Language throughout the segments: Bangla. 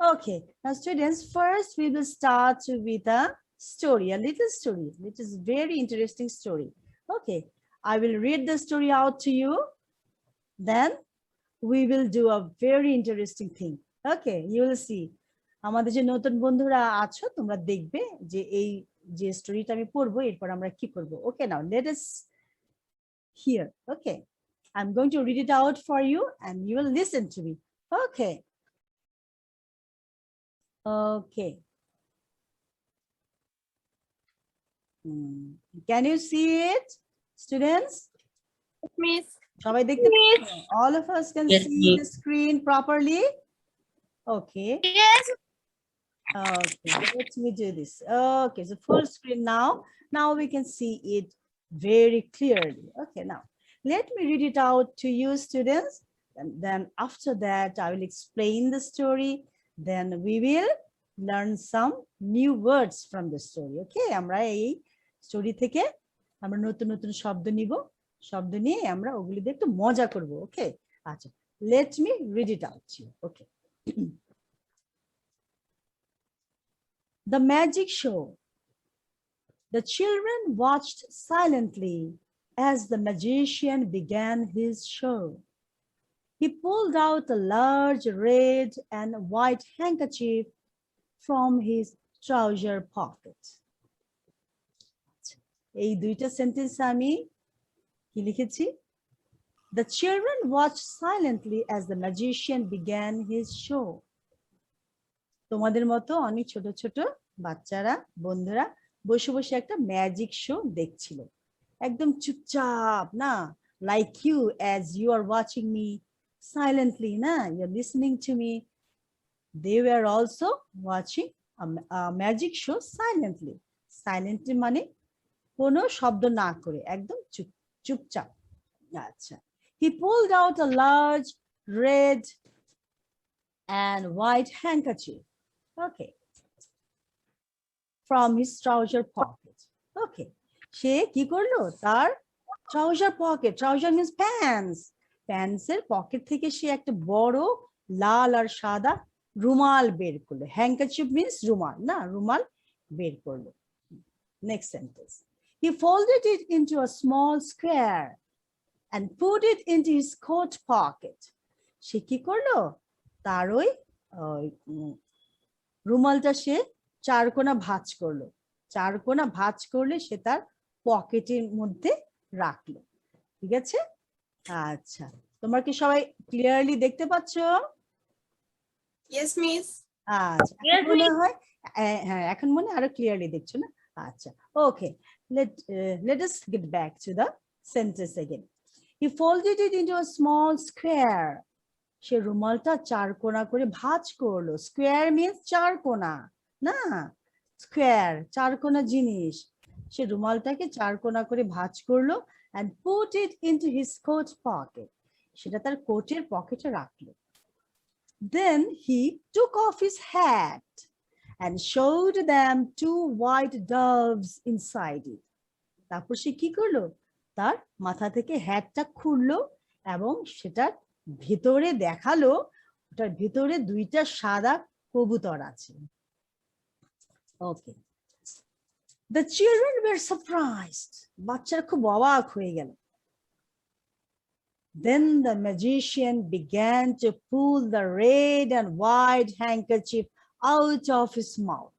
Okay, now students, first we will start with a story, a little story. It is very interesting story. Okay, I will read the story out to you. Then we will do a very interesting thing. Okay, you will see. আমাদের যে নতুন বন্ধুরা আছো তোমরা দেখবে যে এই যে স্টোরিটা আমি পড়বো এরপর আমরা কি করব। Okay, now let us hear. Okay, I'm going to read it out for you and you will listen to me. Okay. Okay. Can you see it, students? Miss. সবাই দেখতে পাচ্ছ? All of us can Yes, see miss. the screen properly. Okay. Yes. Okay, let me do this. Okay, so full screen now. Now we can see it very clearly. Okay, now let me read it out to you, students. And then after that, I will explain the story. Then we will learn some new words from the story. Okay, আমরা এই স্টোরি থেকে আমরা নতুন নতুন শব্দ নিব, শব্দ নিয়ে আমরা ওগুলি দিয়ে একটু মজা করব। ওকে, আচ্ছা, let me read it out to you. Okay. The magic show. The children watched silently as the magician began his show. He pulled out a large red and white handkerchief from his trouser pocket. এই দুইটা সেন্টেন্স আমি কি লিখেছি? The children watched silently as the magician began his show. তোমাদের মতো অনেক ছোট ছোট বাচ্চারা বন্ধুরা বসে বসে একটা ম্যাজিক শো দেখছিল, একদম চুপচাপ না, like you as you are watching me silently না, you are listening to me, they were also watching magic show silently. Silently মানে কোনো শব্দ না করে একদম চুপচাপ। আচ্ছা, he pulled out a large red and white handkerchief. Okay, from his trouser pocket. Okay, সে কি করলো? তার trouser pocket, trouser means pants, pants এর পকেট থেকে সে একটা বড় লাল আর সাদা রুমাল বের করলো। handkerchief means রুমাল না, রুমাল বের করলো। Next sentence. He folded it into a small square and put it into his coat pocket. সে কি করলো? তার ওই রুমালটা সে চারকোনা ভাঁজ করলো, চারকোনা ভাঁজ করলে সে তার পকেটের মধ্যে রাখলো। ঠিক আছে? আচ্ছা, তোমরা কি সবাই ক্লিয়ারলি দেখতে পাচ্ছ? Yes, miss. আচ্ছা, মনে হয় হ্যাঁ, এখন মনে আরো ক্লিয়ারলি দেখছো না? আচ্ছা, ওকে, let us get back to the sentence again. He folded it into a small square. সে রুমালটা চারকোনা করে ভাঁজ করলো। স্কোয়ার মিন্স চারকোনা না, স্কোয়ার চারকোনা জিনিস। সে রুমালটাকে চারকোনা করে ভাঁজ করলো and put it into his coat pocket. সেটা তার কোটের পকেটে রাখলো। Then he took off his hat and showed them two white doves inside it. তারপর সে কি করলো? তার মাথা থেকে হ্যাটটা খুললো এবং সেটার ভিতরে দেখালো, ওটার ভিতরে দুইটা সাদা কবুতর আছে। ওকে, the children were surprised. বাচ্চারা খুব অবাক হয়ে গেল। Then the magician began to pull the red and white handkerchief out of his mouth.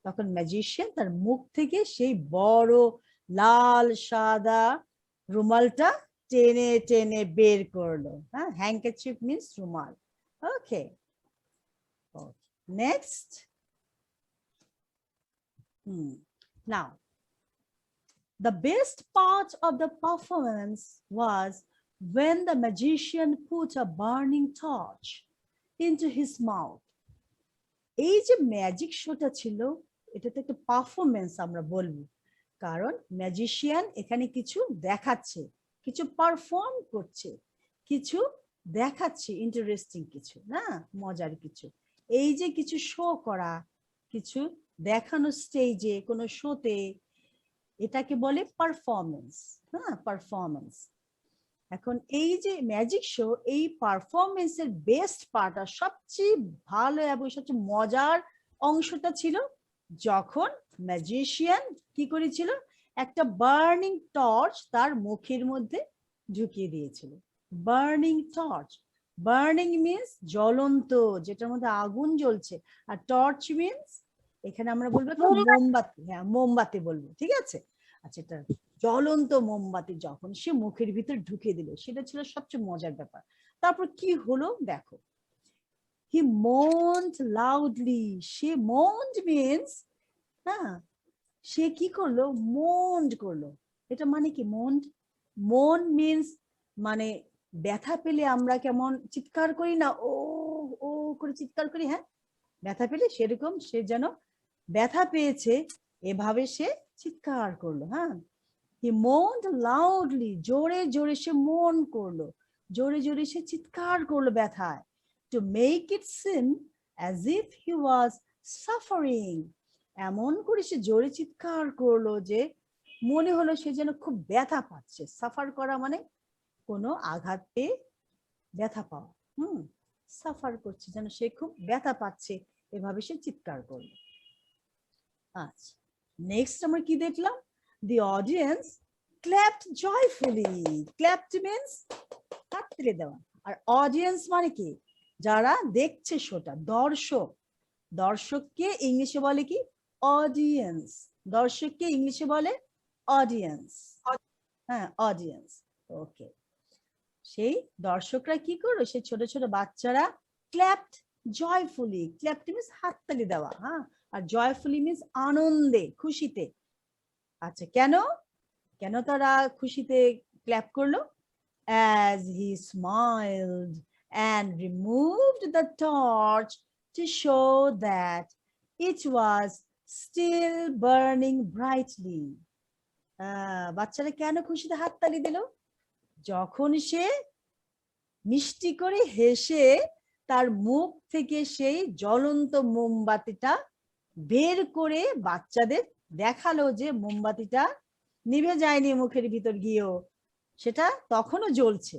তখন ম্যাজিশিয়ান তার মুখ থেকে সেই বড় লাল সাদা রুমালটা টেনে টেনে বের করলো। হ্যাঁ, হ্যান্ডকারচিফ মিন্স রুমাল। ওকে, next. Now, the best part of the performance was when the magician put a burning torch into his mouth. এই যে ম্যাজিক শোটা ছিল, এটা তো একটা পারফরমেন্স আমরা বলবো, কারণ ম্যাজিশিয়ান এখানে কিছু দেখাচ্ছে, কিছু পারফর্ম করছে, কিছু দেখাচ্ছে, ইন্টারেস্টিং কিছু না, মজার কিছু। এই যে কিছু শো করা, কিছু দেখানো স্টেজে কোনো শোতে, এটাকে বলে পারফরমেন্স। হ্যাঁ, পারফরমেন্স। এখন এই যে ম্যাজিক শো, এই পারফরমেন্সের বেস্ট পার্ট আর সবচেয়ে ভালো এবং সবচেয়ে মজার অংশটা ছিল যখন ম্যাজিশিয়ান কি করেছিল, একটা বার্নিং টর্চ তার মুখের মধ্যে ঢুকিয়ে দিয়েছিল। বার্নিং টর্চ, বার্নিং মিন্স জ্বলন্ত, যেটার মধ্যে আগুন জ্বলছে, আর টর্চ মিন্স এখানে আমরা বলবো মোমবাতি। হ্যাঁ, মোমবাতি বলবো, ঠিক আছে। আচ্ছা, এটা জ্বলন্ত মোমবাতি যখন সে মুখের ভিতর ঢুকিয়ে দিল, সেটা ছিল সবচেয়ে মজার ব্যাপার। তারপর কি হলো দেখো, হি মোন্ড লাউডলি, সে মোন্ড মিন্স, হ্যাঁ, সে কি করলো, মোন্ড করলো। এটা মানে কি মোন্ড? মোন মিন্স মানে ব্যথা পেলে আমরা কেমন চিৎকার করি না, ও ও করে চিৎকার করি, হ্যাঁ, ব্যথা পেলে সেরকম সে যেন ব্যথা পেয়েছে এভাবে সে চিৎকার করলো। হ্যাঁ, হি মোন্ড লাউডলি, জোরে জোরে সে মন করলো, জোরে জোরে সে চিৎকার করলো ব্যথায়। To make it SIM as if he was suffering, এমন করে সে জোরে চিৎকার করলো যে মনে হলো সে যেন খুব ব্যথা পাচ্ছে। সাফার করা মানে কোনো আঘাত পেয়ে ব্যথা পাওয়া। সাফার করছে, যেন সে খুব ব্যথা পাচ্ছে, এভাবে সে চিৎকার করলো। আচ্ছা, নেক্সট আমরা কি দেখলাম, দি audience clapped joyfully. Clapped means হাততালি দেওয়া, আর অডিয়েন্স মানে কি, যারা দেখছে শোটা, দর্শক। দর্শককে ইংলিশে বলে কি, অডিয়েন্স। দর্শককে ইংলিশে বলে অডিয়েন্স। হ্যাঁ, অডিয়েন্স। ওকে, সেই দর্শকরা কি করলো, সেই ছোট ছোট বাচ্চারা ক্ল্যাপড জয়ফুলি। ক্ল্যাপড মিন্স হাততালি দেওয়া, হ্যাঁ, আর জয়ফুলি মিন্স আনন্দে, খুশিতে। আচ্ছা, কেন কেন তারা খুশিতে ক্ল্যাপ করলো? As he smiled and removed the torch to show that it was still burning brightly. বাচ্চারা কেন খুশিতে হাততালি দিল? যখন সে মিষ্টি করে হেসে তার মুখ থেকে সেই জ্বলন্ত মোমবাতিটা বের করে বাচ্চাদের দেখালো যে মোমবাতিটা নিভে যায়নি মুখের ভিতর গিয়েও, সেটা তখনও জ্বলছে।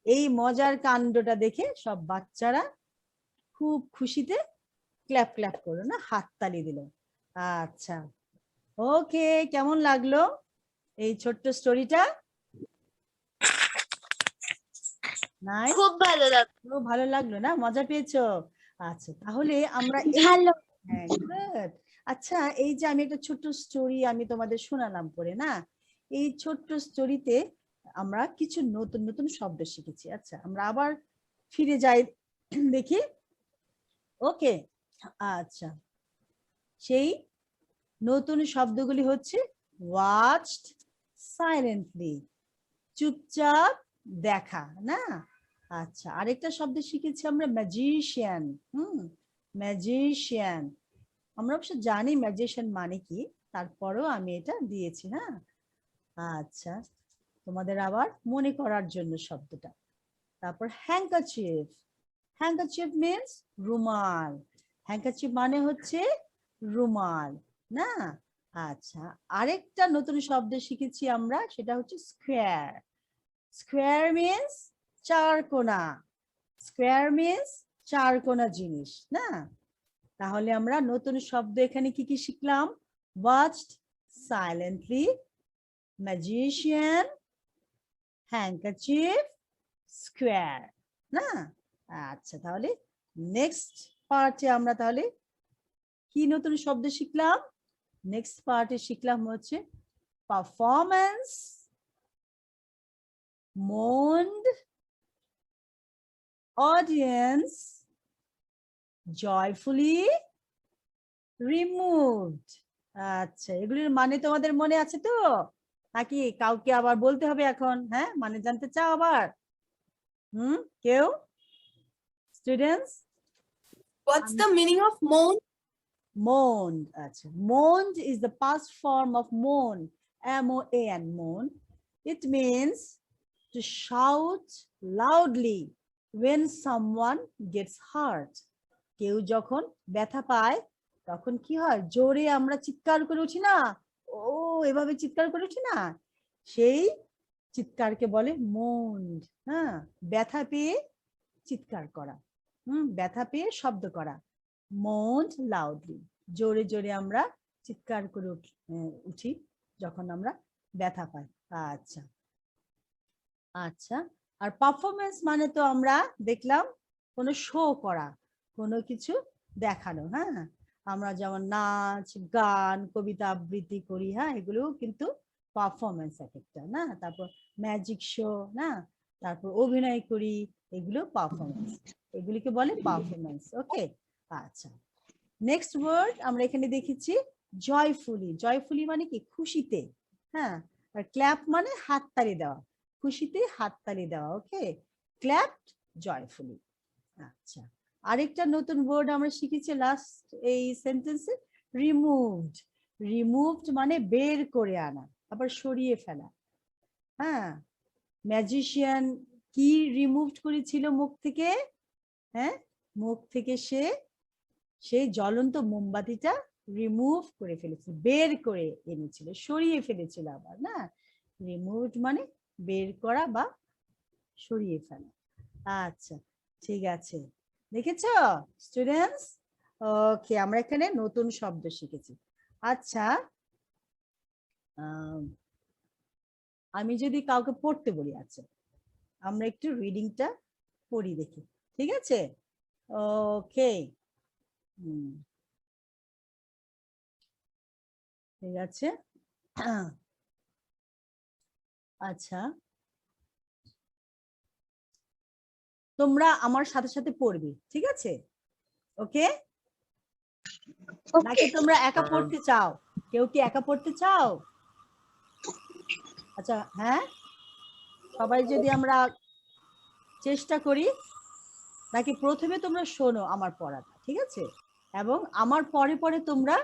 এই মজার কাণ্ডটা দেখে সব বাচ্চারা খুব খুশিতে ক্ল্যাপ ক্ল্যাপ করলো, না হাততালি দিল। আচ্ছা, ওকে, কেমন লাগলো এই ছোট্ট স্টোরিটা? খুব ভালো লাগলো। খুব ভালো লাগলো না? মজা পেয়েছো? আচ্ছা, তাহলে আমরা ভালো। হ্যাঁ, গুড। আচ্ছা, এই যে আমি একটা ছোট্ট স্টোরি আমি তোমাদের শোনালাম পরে, না, এই ছোট্ট স্টোরিতে আমরা কিছু নতুন নতুন শব্দ শিখেছি। আচ্ছা, আমরা আবার ফিরে যাই, দেখি। ওকে, আচ্ছা, সেই নতুন শব্দগুলি হচ্ছে ওয়াচড সাইলেন্টলি, চুপচাপ দেখা, না। আচ্ছা, আরেকটা শব্দ শিখেছি আমরা ম্যাজিশিয়ান। ম্যাজিশিয়ান, আমরা অবশ্য জানি ম্যাজিশিয়ান মানে কি, তারপরেও আমি এটা দিয়েছি। হ্যাঁ, আচ্ছা, তোমাদের আবার মনে করার জন্য শব্দটা। তারপর হ্যাঙ্কাচিফ। হ্যাঙ্কাচিফ মিন্স রুমাল। হ্যাঙ্কাচিফ মানে হচ্ছে রুমাল, না। আচ্ছা, আরেকটা নতুন শব্দ শিখেছি আমরা, সেটা হচ্ছে স্কোয়ার। স্কোয়ার মিন্স চারকোনা। স্কোয়ার মিন্স চারকোনা জিনিস, না। তাহলে আমরা নতুন শব্দ এখানে কি কি শিখলাম? ওয়াচড সাইলেন্টলি, ম্যাজিশিয়ান, হ্যাঙ্কাচিফ, স্কোয়ার, না। আচ্ছা, তাহলে নেক্সট পার্টে আমরা তাহলে কি নতুন শব্দ শিখলাম? নেক্সট পার্টে শিখলাম হচ্ছে পারফরম্যান্স, মোন্ড, অডিয়েন্স, জয়ফুলি, রিমুভড। আচ্ছা, এগুলির মানে তোমাদের মনে আছে তো, নাকি কাউকে আবার বলতে হবে এখন? হ্যাঁ, মানে জানতে চাও আবার? কেউ? Students, What's the meaning of moan? moaned. আচ্ছা, moaned is the past form of moan, M-O-A-N, moan. It means to shout loudly when someone gets hurt. কেউ যখন ব্যথা পায় তখন কি হয়, জোরে আমরা চিৎকার করে উঠি না, ও এভাবে চিৎকার করে উঠি না, সেই চিৎকারকে বলে moaned, হ্যাঁ, ব্যথা পেয়ে চিৎকার করা, ব্যথা পেয়ে শব্দ করা, moaned loudly, জোরে জোরে আমরা চিৎকার করে উঠি যখন আমরা ব্যথা পাই। আচ্ছা আচ্ছা, আর পারফরমেন্স মানে তো আমরা দেখলাম কোনো শো করা, কোনো কিছু দেখানো, হ্যাঁ, আমরা যেমন নাচ গান কবিতা আবৃত্তি করি, হ্যাঁ, এগুলো কিন্তু পারফরমেন্স এক একটা, না, তারপর ম্যাজিক শো, না, তারপর অভিনয় করি, এগুলো পারফরমেন্স, এগুলিকে বলে পারফরমেন্স। ওকে, আচ্ছা, নেক্সট ওয়ার্ড আমরা এখানে দেখেছি জয়ফুলি। জয়ফুলি মানে কি? খুশিতে, হ্যাঁ, আর ক্ল্যাপ মানে হাততালি দেওয়া, খুশিতে হাততালি দেওয়া। ওকে, ক্ল্যাপড জয়ফুলি। আচ্ছা, আরেকটা নতুন ওয়ার্ড আমরা শিখেছি লাস্ট এই সেন্টেন্সে, রিমুভড। রিমুভড মানে বের করে আনা, আবার সরিয়ে ফেলা, হ্যাঁ, ম্যাজিশিয়ান কি রিমুভড করেছিল মুখ থেকে? হ্যাঁ, মুখ থেকে সেই জ্বলন্ত মোমবাতিটা রিমুভ করে ফেলেছিল, বের করে এনেছিল, সরিয়ে ফেলেছিল আবার, না, রিমুভড মানে বের করা বা সরিয়ে ফেলা। আচ্ছা, ঠিক আছে, দেখেছ স্টুডেন্টস? ওকে, আমরা এখানে নতুন শব্দ শিখেছি। আচ্ছা, আমি যদি কাউকে পড়তে বলি, আচ্ছা আমরা একটু রিডিংটা পড়ি দেখি, ঠিক আছে? ওকে, ঠিক আছে। আচ্ছা, তোমরা আমার সাথে সাথে পড়বে, ঠিক আছে? ওকে, নাকি তোমরা একা পড়তে চাও? কেউ কি একা পড়তে চাও? আচ্ছা, হ্যাঁ, সবাই যদি আমরা চেষ্টা করি, নাকি প্রথমে তোমরা শোনো আমার পড়াটা, ঠিক আছে, এবং আমার পরে পরে তোমরা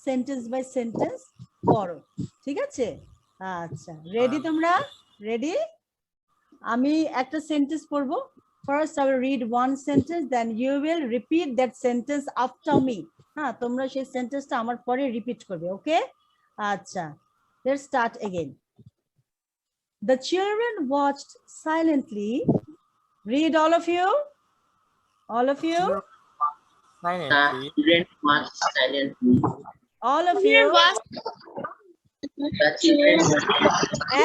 সেন্টেন্স বাই সেন্টেন্স পড়ো, ঠিক আছে? আচ্ছা, রেডি? তোমরা রেডি? আমি একটা সেন্টেন্স পড়বো, first I will read one sentence, then you will repeat that sentence after me. হ্যাঁ, তোমরা সেই সেন্টেন্সটা আমার পরে রিপিট করবে। ওকে, আচ্ছা, let's start again. The children watched silently. Read, all of you. All of you. Silently. The children watched silently. All of you. The children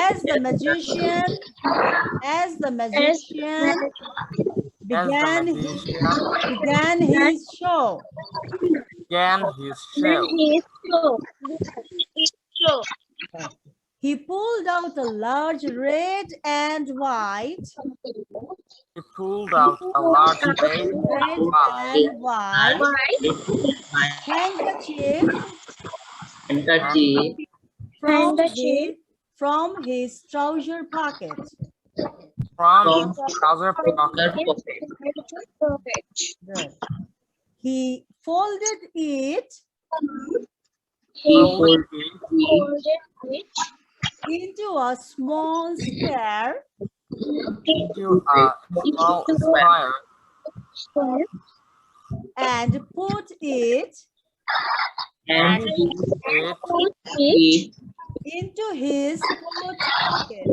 as the magician began his show. He pulled out a large red and white. Handkerchief from his trouser pocket. Good. He folded it into a small square and put it into his coat pocket.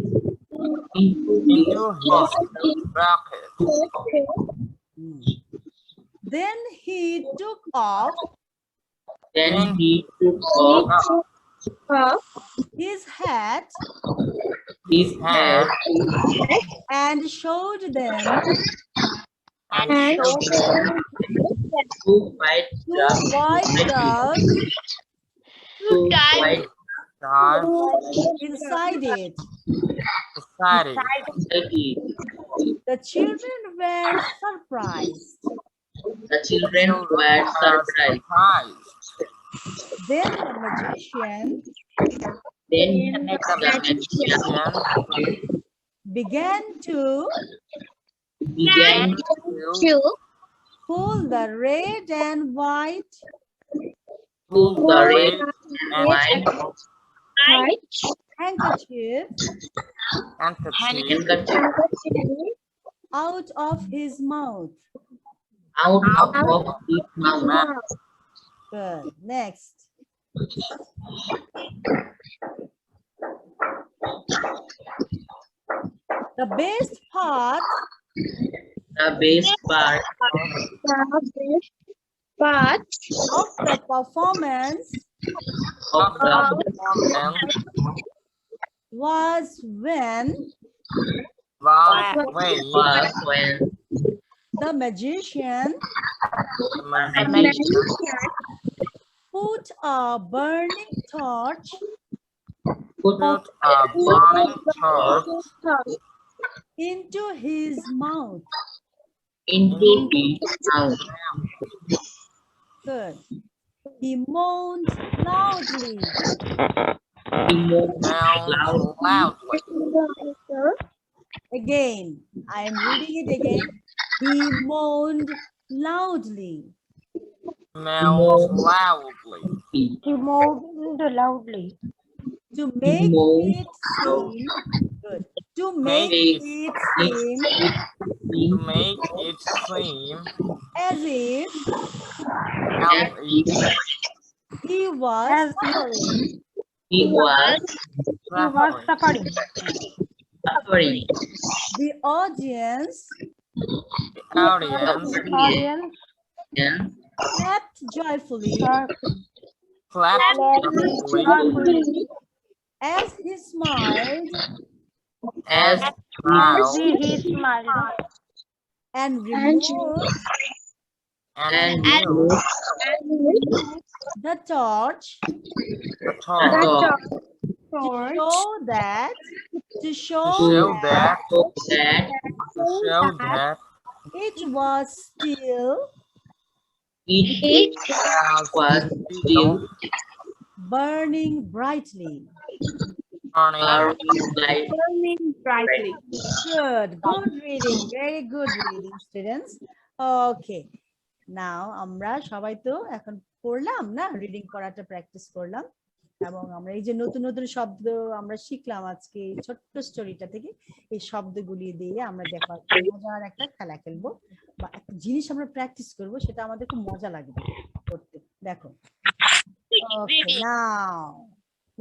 Then he took off his hat and showed them two white doves inside it. The children were surprised. Then the magician began to pull the red and white handkerchief out of his mouth. Good. Next. The best part The best part of the performance of the was when was when the magician the magician put a burning torch put a burning torch into his mouth. into his mouth. Good. He moaned loudly. He moved loudly. Again, I am reading it again. He moaned loudly. He moaned loudly. To make moaned it seem good. To make it seem as if he was suffering. He was Suffering. suffering. The audience Audience And clapped joyfully as he smiled as he smiled and removed and moved the torch the dog to show that it was still it was still burning brightly. burning brightly. Good reading, very good reading, students. Okay, now আমরা সবাই তো এখন পড়লাম না, রিডিং করাটা প্র্যাকটিস করলাম এবং আমরা এই যে নতুন নতুন শব্দ আমরা শিখলাম আজকে এই ছোট্ট স্টোরিটা থেকে, এই শব্দগুলি দিয়ে আমরা দেখো মজার একটা খেলা খেলবো বা একটা জিনিস আমরা প্র্যাকটিস করব, সেটা আমাদের খুব মজা লাগবে করতে। দেখো, okay, now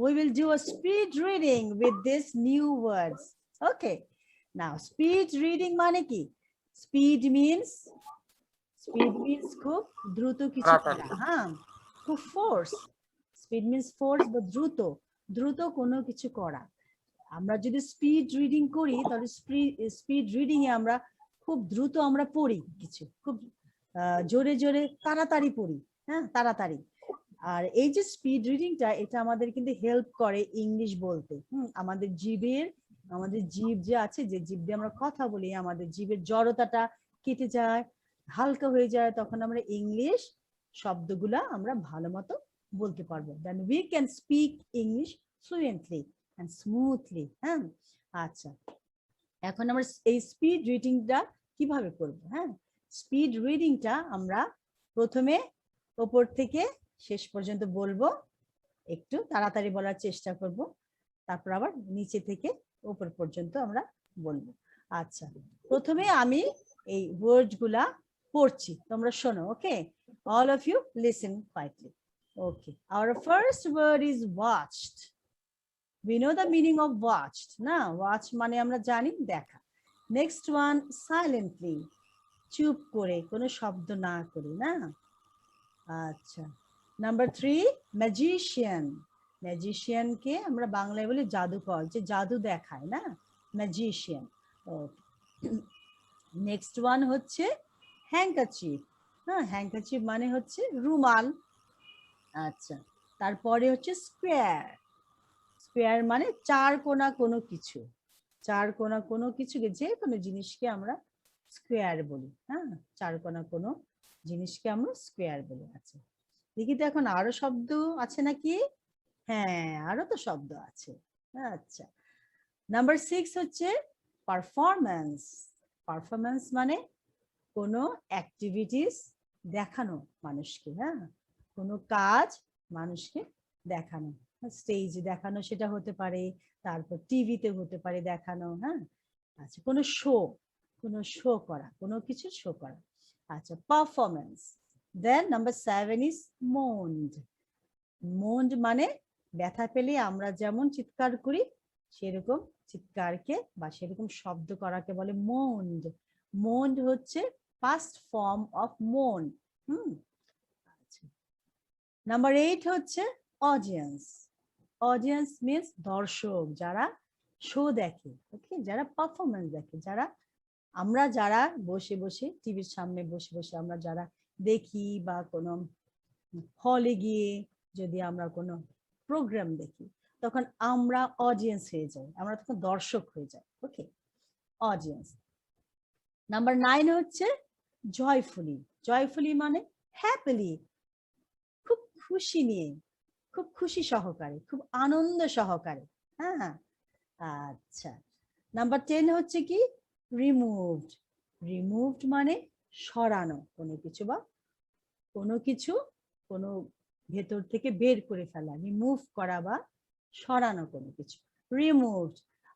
we will do a speed reading with these new words. Okay, now speed reading মানে কি? Speed means খুব দ্রুত কিছু করা, হ্যাঁ, খুব ফোর্স। স্পিড মিন্স ফোর্স বা দ্রুত কোনো কিছু করা। আমরা যদি স্পিড রিডিং করি তাহলে স্পিড রিডিং এ আমরা খুব দ্রুত আমরা পড়ি, কিছু খুব জোরে জোরে তাড়াতাড়ি পড়ি, হ্যাঁ, তাড়াতাড়ি। আর এই যে স্পিড রিডিংটা, এটা আমাদের কিন্তু হেল্প করে ইংলিশ বলতে। আমাদের জিভ যে আছে, যে জিভ দিয়ে আমরা কথা বলি, আমাদের জিভের জড়তাটা কেটে যায়, হালকা হয়ে যায়, তখন আমরা ইংলিশ শব্দগুলা আমরা ভালো মতো বলতে পারবো। Then we can speak English fluently and smoothly. হ্যাঁ, আচ্ছা, এখন আমরা এই স্পিড রিডিংটা কিভাবে করব? হ্যাঁ, স্পিড রিডিংটা আমরা প্রথমে উপর থেকে শেষ পর্যন্ত বলবো, একটু তাড়াতাড়ি বলার চেষ্টা করব, তারপর আবার নিচে থেকে উপর পর্যন্ত আমরা বলবো। আচ্ছা, প্রথমে আমি এই ওয়ার্ড গুলা পড়ছি, তোমরা শোনো। ওকে, all of you listen quietly. Okay, our first word is watched. We know the meaning of watched, না? Watch মানে আমরা জানি দেখা। Next one, silently, চুপ করে, কোনো শব্দ না করে, না? আচ্ছা, নাম্বার 3, ম্যাজিশিয়ান। ম্যাজিশিয়ান কে আমরা বাংলায় বলি জাদুকর, যে জাদু দেখায়, না? ম্যাজিশিয়ান। নেক্সট ওয়ান হচ্ছে হ্যাঙ্কাচিফ। হ্যাঁ, হ্যাঙ্কাচিফ মানে হচ্ছে রুমাল। আচ্ছা, তারপরে হচ্ছে স্কোয়ার। স্কোয়ার মানে চার কোনা কোনো কিছু, চার কোনা কোনো কিছুকে, যে কোনো জিনিসকে আমরা স্কোয়ার বলি। হ্যাঁ, চার কোনা কোনো জিনিসকে আমরা স্কোয়ার বলি। আচ্ছা, দেখি তো এখন আরো শব্দ আছে নাকি? হ্যাঁ, আরো তো শব্দ আছে। আচ্ছা, নাম্বার 6 হচ্ছে পারফরম্যান্স। পারফরম্যান্স মানে কোনো অ্যাক্টিভিটিস দেখানো মানুষকে, হ্যাঁ, কোনো কাজ মানুষকে দেখানো, স্টেজে দেখানো সেটা হতে পারে, তারপর টিভিতে হতে পারে দেখানো। হ্যাঁ, আচ্ছা, কোনো শো করা, কোনো কিছু শো করা। আচ্ছা, performance. Then number 7 is moaned. Moaned মানে ব্যথা পেলে আমরা যেমন চিৎকার করি সেরকম চিৎকারকে বা সেরকম শব্দ করাকে বলে মোন্ড। মোন্ড হচ্ছে পাস্ট ফর্ম অফ মোন। নাম্বার 8 হচ্ছে অডিয়েন্স। অডিয়েন্স মিন্স দর্শক, যারা শো দেখে, ওকে, যারা পারফরমেন্স দেখে, আমরা যারা বসে বসে টিভির সামনে বসে বসে আমরা যারা দেখি বা কোনো হলে গিয়ে যদি আমরা কোনো প্রোগ্রাম দেখি, তখন আমরা অডিয়েন্স হয়ে যাই, আমরা তখন দর্শক হয়ে যাই। ওকে, অডিয়েন্স। নাম্বার 9 হচ্ছে জয়ফুলি। জয়ফুলি মানে হ্যাপিলি, খুব খুশি নিয়ে, খুব খুশি সহকারে, খুব আনন্দ সহকারে। হ্যাঁ, আচ্ছা। নাম্বার 10 হচ্ছে কি রিমুভড। রিমুভড মানে সরানো কোনো কিছু বা কোনো কিছু কোনো ভেতর থেকে বের করে ফেলা, রিমুভ করা বা সরানো কোনো কিছু, রিমুভড।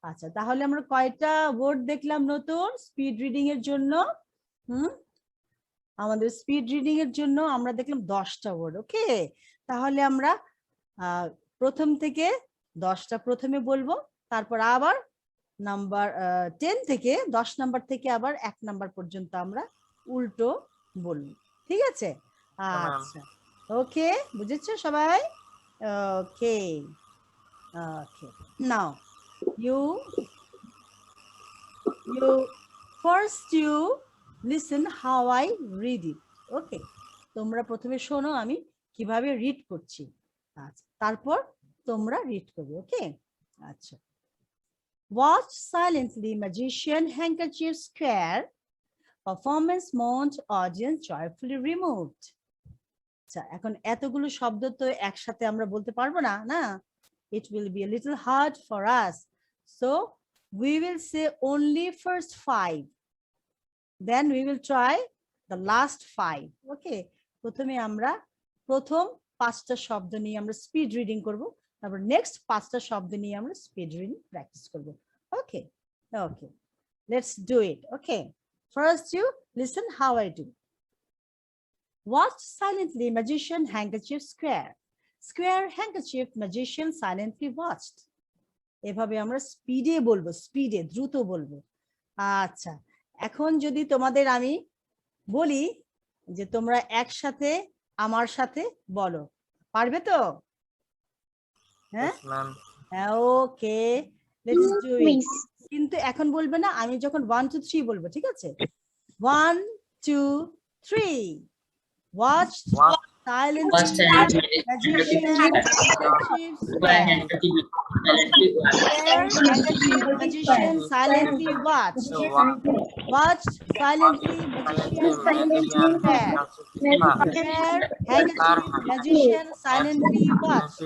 আচ্ছা, তাহলে আমরা কয়টা ওয়ার্ড দেখলাম নতুন স্পিড রিডিং এর জন্য? আমাদের স্পিড রিডিং এর জন্য আমরা দেখলাম 10টা ওয়ার্ড। ওকে, তাহলে আমরা প্রথম থেকে 10টা প্রথমে বলবো, তারপর আবার নাম্বার 10 থেকে 10 নাম্বার থেকে আবার 1 নাম্বার পর্যন্ত আমরা উল্টো বলবো, ঠিক আছে? আচ্ছা, ওকে, বুঝেছো সবাই? ওকে, okay, now you first you listen how I read it. ওকে, তোমরা প্রথমে শোনো আমি কিভাবে রিড করছি, আচ্ছা, তারপর তোমরা রিড করবে। ওকে, আচ্ছা। Watch silently magician handkerchief square, performance mount, audience joyfully removed. আচ্ছা, এখন এতগুলো শব্দ তো একসাথে আমরা বলতে পারবো না, না? It will be a little hard for us, so we will say only first 5, then we will try the last 5. Okay, প্রথমে আমরা প্রথম 5টা শব্দ নিয়ে আমরা স্পিড রিডিং করব, তারপর নেক্সট 5টা শব্দ নিয়ে আমরা স্পিড রিডিং প্র্যাকটিস করব। ওকে, ওকে, let's do it. Okay, first you listen how I do. Watch silently magician handkerchief square. Square handkerchief magician silently watched. এভাবে আমরা স্পিডে বলবো, স্পিডে দ্রুত বলবো। আচ্ছা, এখন যদি তোমাদের আমি বলি যে তোমরা একসাথে আমার সাথে বলো, পারবে তো? হ্যাঁ, ওকে, লেটস ডু ইট। কিন্তু এখন বলবে না, আমি যখন 1 2 3 বলবো, ঠিক আছে? 1 2 3. Watch silently magician handkerchief square. Magician silently watched. Watched silently magician square. Magician silently watched.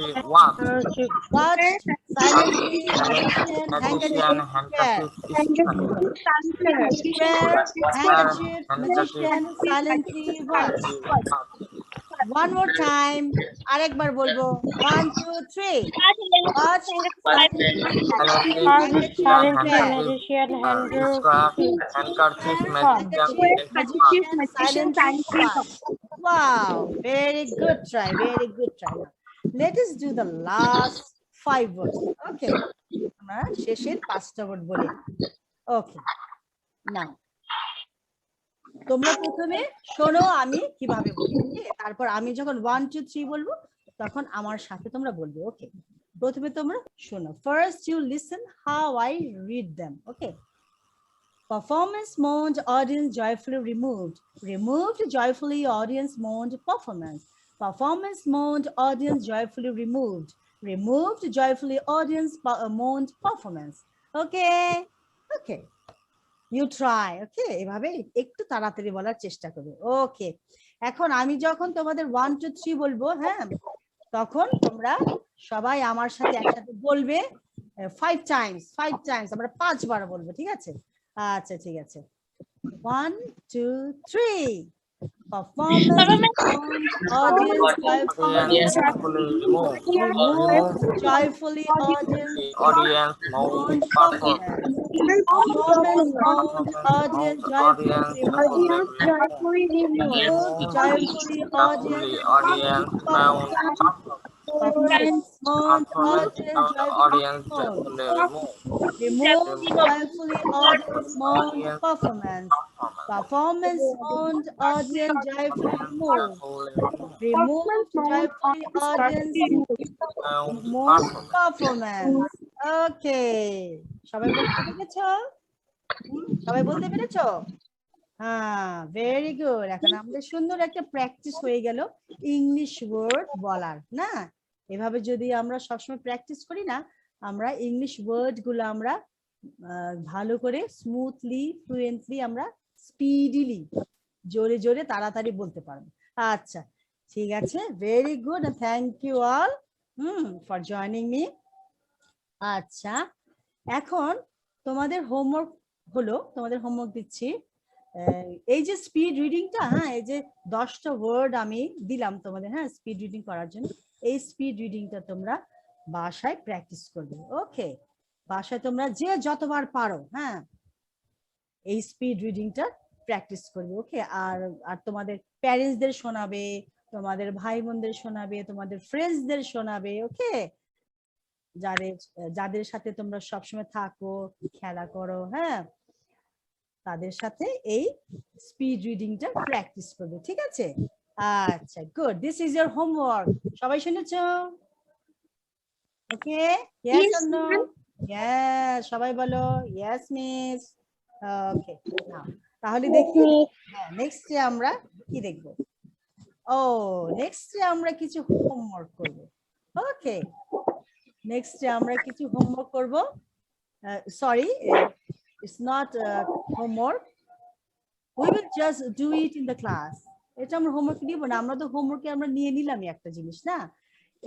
Watched silently magician handkerchief square. Square handkerchief magician silently watched. One more time. আরেকবার বলবো, 1 2 3. Watch Wow, very good try, very good try. Let us do the last 5 words. Okay, আমরা শেষের 5টা ওয়ার্ড বলি। Okay, now তোমরা প্রথমে শোনো আমি কিভাবে বলি, তারপর আমি যখন 1 2 3 বলবো তখন আমার সাথে তোমরা বলবে। ওকে, প্রথমে তোমরা শোনো। First you listen how I read them. Okay, performance moaned, audience joyfully removed. Removed joyfully, audience moaned, performance. Performance moaned, audience joyfully removed. Removed joyfully, audience moaned, performance. Okay, okay, you try. ওকে, এভাবে একটু তাড়াতাড়ি বলার চেষ্টা করবে। ওকে, এখন আমি যখন তোমাদের 1 2 3 বলবো, হ্যাঁ, তখন তোমরা সবাই আমার সাথে একসাথে বলবে 5 টাইমস, আমরা 5 বার বলবো, ঠিক আছে? আচ্ছা, ঠিক আছে। 1 2 3. Performance audience joyfully removed. Joyfully audience moaned, performance. Performance moaned, audience joyfully removed. Joyfully audience moaned, performance. Performance mode, audience, audience joyful mode. mode. Remove joyfully, audience mode, performance. Performance mode, audience, joyfully move. Remove joyfully, audience mode, performance. Okay. সবাই বলতে পেরেছো? সবাই বলতে পেরেছো? হ্যাঁ, ভেরি গুড। এখন আমাদের সুন্দর একটা প্র্যাকটিস হয়ে গেল ইংলিশ ওয়ার্ড বলার, না? এভাবে যদি আমরা সবসময় প্র্যাকটিস করি না, আমরা ইংলিশ ওয়ার্ড গুলো আমরা ভালো করে স্মুথলি, ফ্লুয়েন্টলি, আমরা স্পিডিলি, জোরে জোরে, তাড়াতাড়ি বলতে পারবো। আচ্ছা, ঠিক আছে, very good, thank you all for joining me. আচ্ছা, এখন তোমাদের হোমওয়ার্ক হলো, তোমাদের হোমওয়ার্ক দিচ্ছি। এই যে স্পিড রিডিংটা, হ্যাঁ, এই যে 10টা ওয়ার্ড আমি দিলাম তোমাদের, হ্যাঁ, স্পিড রিডিং করার জন্য। এই স্পিড রিডিংটা তোমরা বাসায় প্র্যাকটিস করবে। ওকে, বাসায় তোমরা যে যতবার পারো, হ্যাঁ, এই স্পিড রিডিংটা প্র্যাকটিস করবে। ওকে, আর আর তোমাদের প্যারেন্টসদের শোনাবে, তোমাদের ভাই বোনদের শোনাবে, তোমাদের ফ্রেন্ডসদের শোনাবে। ওকে, যাদের যাদের সাথে তোমরা সবসময় থাকো, খেলা করো, হ্যাঁ, তাদের সাথে এই স্পিড রিডিংটা প্র্যাকটিস করবে। ঠিক আছে? আচ্ছা, good, this is your homework. সবাই শুনেছো? ওকে, ইয়েস অর নো? ইয়েস, সবাই বলো ইয়েস মিস। ওকে, নাও তাহলে দেখি নেক্সটে আমরা কি দেখব। ও, নেক্সটে আমরা কিছু হোমওয়ার্ক করব। ওকে, নেক্সটে আমরা কিছু হোমওয়ার্ক করব। Sorry, it's not homework, we will just do it in the class. এটা আমরা হোমওয়ার্ক নিব না, আমরা তো হোমওয়ার্কে আমরা নিয়ে নিলামই একটা জিনিস, না?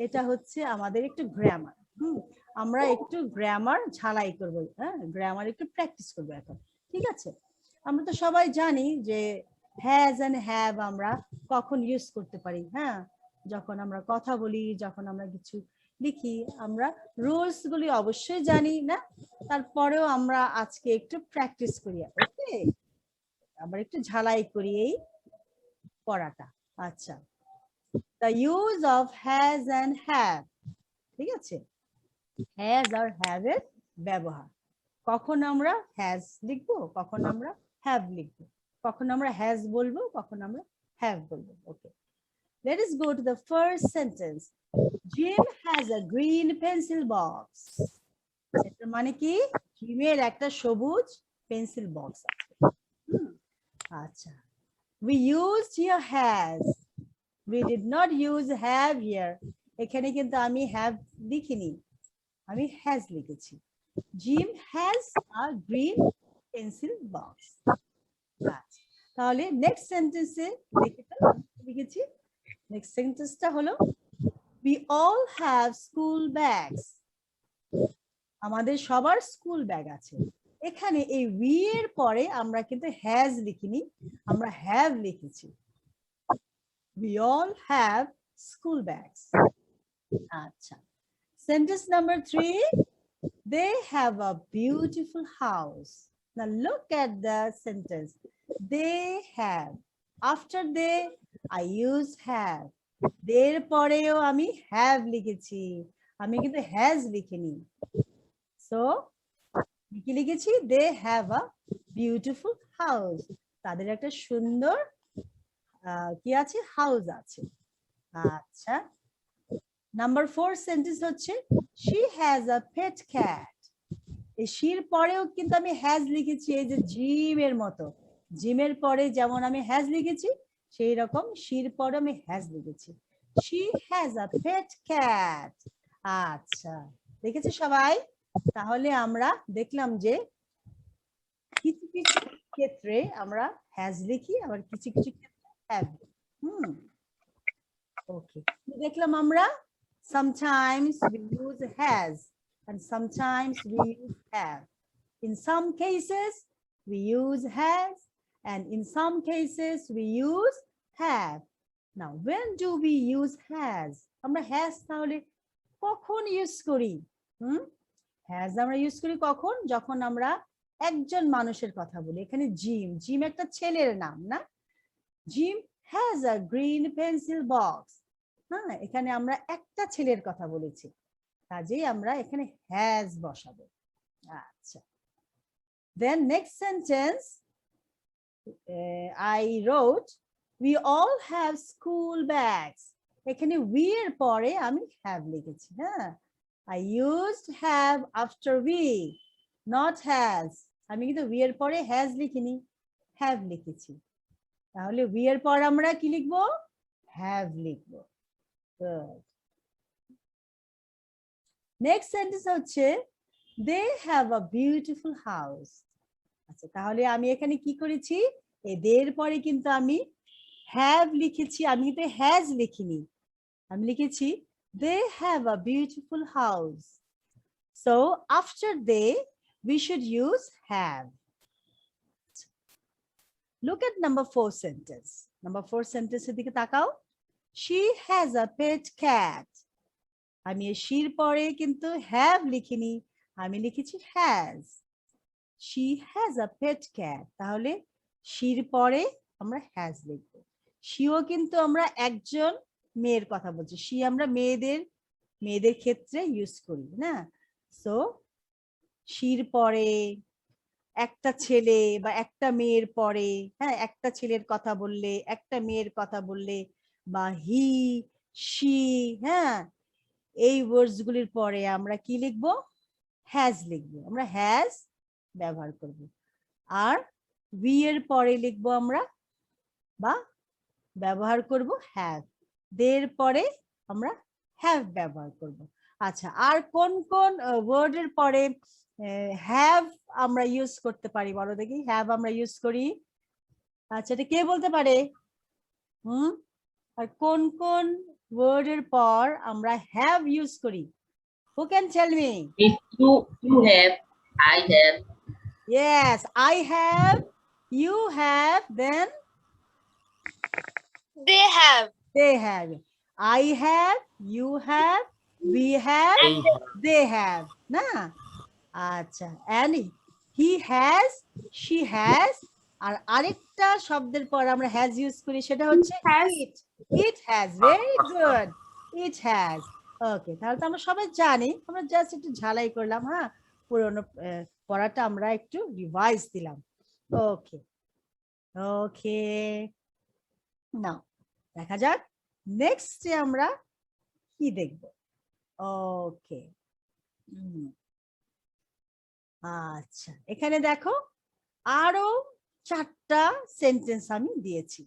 এটা হচ্ছে আমাদের একটু গ্রামার। আমরা একটু গ্রামার ঝালাই করব, হ্যাঁ, গ্রামার একটু প্র্যাকটিস করব এখন। ঠিক আছে? আমরা তো সবাই জানি যে হ্যাজ এন্ড হ্যাভ আমরা কখন ইউজ করতে পারি, হ্যাঁ, যখন আমরা কথা বলি, যখন আমরা কিছু লিখি। আমরা রুলস গুলি অবশ্যই জানি, না? তারপরেও আমরা আজকে একটু প্র্যাকটিস করি। ওকে, আবার একটু ঝালাই করি এই পড়াটা। আচ্ছা, the use of has and have, ঠিক আছে? has আর have এর ব্যবহার। কখন আমরা has লিখবো, কখন আমরা have লিখবো, কখন আমরা has বলবো, কখন আমরা have বলবো। ওকে, let us go to the first sentence. Jim has a green pencil box. এটার মানে কি? জিমের একটা সবুজ পেন্সিল বক্স আছে। আচ্ছা, we used here has, we did not use have here. এখানে কিন্তু আমি have লিখিনি, আমি has লিখেছি। Jim has a green pencil box. আচ্ছা, তাহলে নেক্সট সেন্টেন্সে লিখেছি, নেক্সট সেন্টেন্সটা হলো we all have school bags. আমাদের সবার স্কুল ব্যাগ আছে। এখানে এই we এর পরে আমরা কিন্তু has লিখিনি, আমরা have লিখেছি। we all have school bags. আচ্ছা, sentence number 3, they have a beautiful house. Now look at the sentence, they have, after they I use have, দের পরেও আমি have লিখেছি, আমি কিন্তু has লিখিনি। সো কি লিখেছি? they have a beautiful house. তাদের একটা সুন্দর কি আছে? হাউস আছে। আচ্ছা, নাম্বার 4 সেন্টেন্স হচ্ছে she has a pet cat. এই শির পরেও কিন্তু আমি has লিখেছি, এই যে জিমের মতো, জিমের পরে যেমন আমি has লিখেছি, সেই রকম শির পরে আমি has লিখেছি। she has a pet cat. আচ্ছা, দেখেছে সবাই? তাহলে আমরা দেখলাম যে কিছু কিছু ক্ষেত্রে আমরা has লিখি, আবার কিছু কিছু ক্ষেত্রে have। ওকে, দেখলাম আমরা sometimes we use has and sometimes we use have. In some cases we use has and in some cases we use have. Now when do we use has? আমরা has তাহলে কখন ইউজ করি? has আমরা ইউজ করি কখন? যখন আমরা একজন মানুষের কথা বলি। এখানে জিম, জিম একটা ছেলের নাম, না? Gym has a green pencil box. হ্যাঁ, এখানে আমরা একটা ছেলের কথা বলেছি, কাজেই আমরা এখানে হ্যাজ বসাবো। আচ্ছা, then next sentence I wrote we all have school bags. এখানে we এর পরে আমি have লিখেছি। হ্যাঁ, I used have after we, not has. আমি কিন্তু we এর পরে has লিখিনি, have লিখেছি। তাহলে we এর পর আমরা কি লিখবো? have লিখবো। Good. Next sentence হচ্ছে they have a beautiful house. আচ্ছা, তাহলে আমি এখানে কি করেছি? এদের পরে কিন্তু আমি have লিখেছি, আমি কিন্তু has লিখিনি, আমি লিখেছি they have a beautiful house. So after they we should use have. Look at number 4 sentence. Number 4 sentence এর দিকে তাকাও। She has a pet cat. আমি এই she'র পরে কিন্তু have লিখিনি, আমি লিখেছি has. She has a pet cat. তাহলে she'র পরে আমরা has লিখব। sheও কিন্তু আমরা একজন মেয়ের কথা বলছি, she আমরা মেয়েদের ক্ষেত্রে ইউজ করি না। সো she'র পরে একটা ছেলে বা একটা মেয়ের পরে, হ্যাঁ, একটা ছেলের কথা বললে, একটা মেয়ের কথা বললে, বা হি শি, হ্যাঁ, এই ওয়ার্ডস গুলির পরে আমরা কি লিখবো? হ্যাজ লিখবো, আমরা হ্যাজ ব্যবহার করব। আর উই এর পরে লিখবো আমরা বা ব্যবহার করব হ্যাভ, দের পরে আমরা হ্যাভ ব্যবহার করব। আচ্ছা, আর কোন কোন ওয়ার্ডের পরে হ্যাভ আমরা ইউজ করতে পারি বলো দেখি? হ্যাভ আমরা ইউজ করি, আচ্ছা এটা কে বলতে পারে? আর কোন কোন ওয়ার্ডের পর আমরা হ্যাভ ইউজ করি? Who can tell me? You have, I have. Yes, I have, you have, then They have. they have. I have, you have, we have, I have. they have. না? আচ্ছা, and he has, she has, আর আরেকটা শব্দের পর আমরা has ইউজ করি, সেটা হচ্ছে it. It has. Very good. It has. ওকে, তাহলে তো আমরা সবাই জানি, আমরা জাস্ট একটু ঝালাই করলাম। হ্যাঁ, পুরোনো পড়াটা আমরা একটু রিভাইজ দিলাম। ওকে ওকে, নাও দেখা যাক নেক্সটে আমরা কি দেখব। ওকে, আচ্ছা এখানে দেখো আরো 4টা সেন্টেন্স আমি দিয়েছি।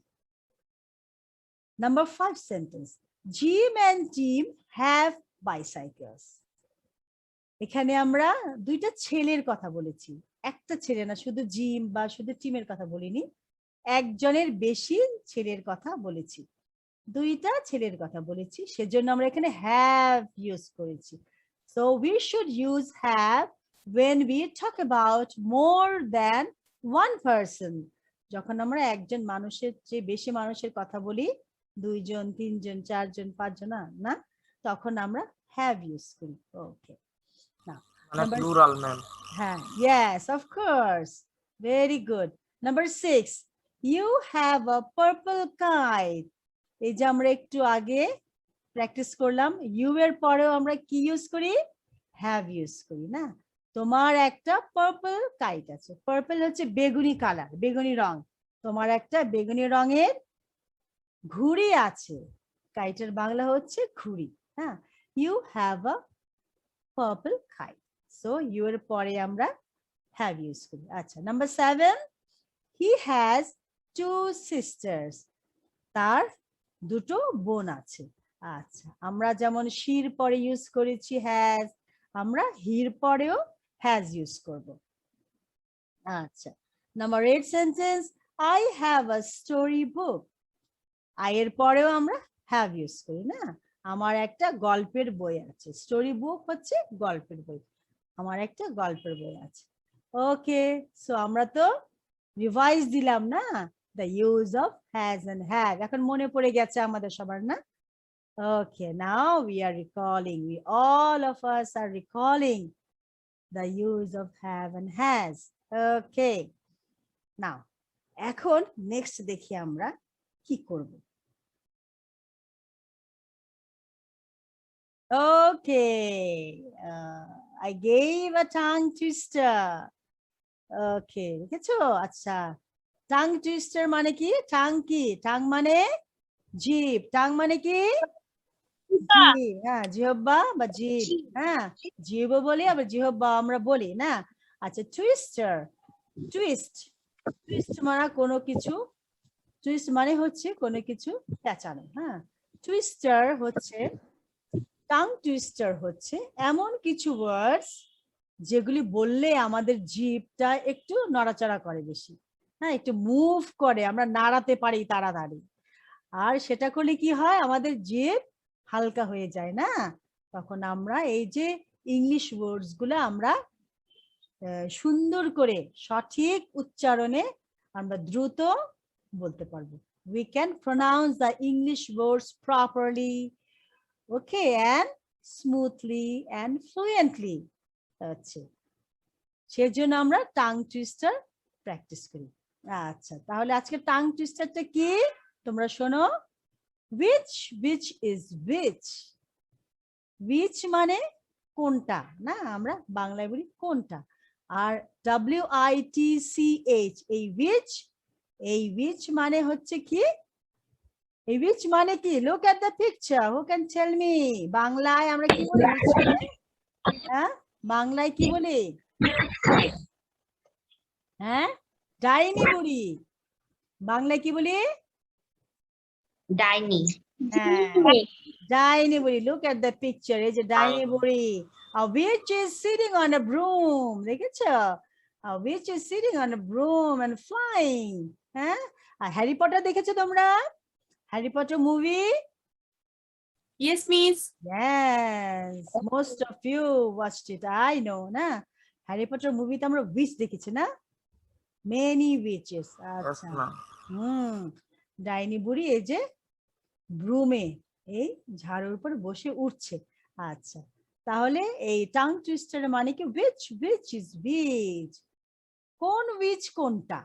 Number 5 sentence. Jim and Tim have bicycles. এখানে আমরা দুইটা ছেলের কথা বলেছি, একটা ছেলে না, শুধু জিম বা শুধু টিমের কথা বলিনি, একজনের বেশি ছেলের কথা বলেছি, দুইটা ছেলের কথা বলেছি, সেজন্য আমরা এখানে have ইউজ করেছি। So we should use have when we talk about more than one person. যখন আমরা একজন মানুষের চেয়ে বেশি মানুষের কথা বলি, 2 জন 3 জন 4 জন 5 জন না, তখন আমরা have ইউজ করি। ওকে, নাও মানে plural, ma'am. হ্যাঁ, yes of course, very good. Number 6, you have a purple kite. এই যে আমরা একটু আগে প্র্যাকটিস করলাম, ইউ এর পরেও আমরা কি ইউজ করি? হ্যাভ ইউজ করি না। তোমার একটা পার্পল কাইট আছে, পার্পল হচ্ছে বেগুনি কালার, বেগুনি রং, তোমার একটা বেগুনি রঙের ঘুড়ি আছে, কাইটের বাংলা হচ্ছে ঘুড়ি। হ্যাঁ, you have a purple kite, so you এর পরে আমরা হ্যাভ ইউজ করি। আচ্ছা, নাম্বার 7, হি হ্যাজ 2 sisters. তার 2টো বোন আছে। আচ্ছা, আমরা যেমন শির পরে ইউজ করেছি হ্যাজ, আমরা হির পরেও হ্যাজ ইউজ করব। আচ্ছা, number 8 sentence, I have a story book. I এর পরেও আমরা হ্যাভ ইউজ করি না, আমার একটা গল্পের বই আছে, স্টোরি বুক হচ্ছে গল্পের বই, আমার একটা গল্পের বই আছে। ওকে, সো আমরা তো রিভাইজ দিলাম না the use of has and have, এখন মনে পড়ে গেছে আমাদের সবার না? Okay, now we are recalling, we all of us are recalling the use of have and has. Okay, now এখন নেক্সট দেখি আমরা কি করব। Okay. I gave a tongue twister. Okay. দেখেছো? আচ্ছা। Tongue twister মানে কি? Tongue কি? Tongue মানে জিভ। Tongue মানে কি? জিভ। হ্যাঁ, জিহ্বা বা জিভ। হ্যাঁ, জিহ্বা বলি আবার জিহ্বা আমরা বলি না। আচ্ছা, twister. Twist. Twist মানে কোনো কিছু, টুইস্ট মানে হচ্ছে কোনো কিছু পেঁচানো। হ্যাঁ, টুইস্টার হচ্ছে, টাং টুইস্টার হচ্ছে এমন কিছু ওয়ার্ডস যেগুলি বললে আমাদের জিভটা একটু নড়াচড়া করে বেশি। হ্যাঁ, একটু মুভ করে, আমরা নাড়াতে পারি তাড়াতাড়ি। আর সেটা করলে কি হয়, আমাদের জিভ হালকা হয়ে যায় না, তখন আমরা এই যে ইংলিশ ওয়ার্ডস গুলো আমরা সুন্দর করে সঠিক উচ্চারণে আমরা দ্রুত বলতে পারবো। We can pronounce the English words properly, okay, and smoothly and fluently. আচ্ছা, সেজন্য আমরা টাং টুইস্টার প্র্যাকটিস করি। আচ্ছা, তাহলে আজকে টাং টুইস্টারটা কি তোমরা শোনো। which is which. which মানে কোনটা, না আমরা বাংলায় বলি কোনটা। আর WITCH, এই which মানে হচ্ছে কি, এই which মানে কি, look at the picture, who can tell me, বাংলায় আমরা কি বলি? হ্যাঁ, বাংলায় কি বলি? হ্যাঁ, ডাইনি বুড়ি। বাংলায় কি বলি? ডাইনি। হ্যাঁ, ডাইনি বুড়ি। look at the picture, এই যে ডাইনি বুড়ি। A witch is sitting on a broom, দেখেছো? A witch is sitting on a broom and flying. হ্যাঁ, আর হ্যারি পটার দেখেছো তোমরা? Harry Potter movie? Yes, miss. Yes, most of you watched it, I know, না? হ্যারি পটার মুভিতে আমরা উইচ দেখেছি না? Many witches. আচ্ছা, ডাইনি বুড়ি এই যে ব্রুমে, এই ঝাড়ুর উপর বসে উঠছে। আচ্ছা, তাহলে এই টাং টুইস্টারের মানে কি? which is which, কোন which কোনটা?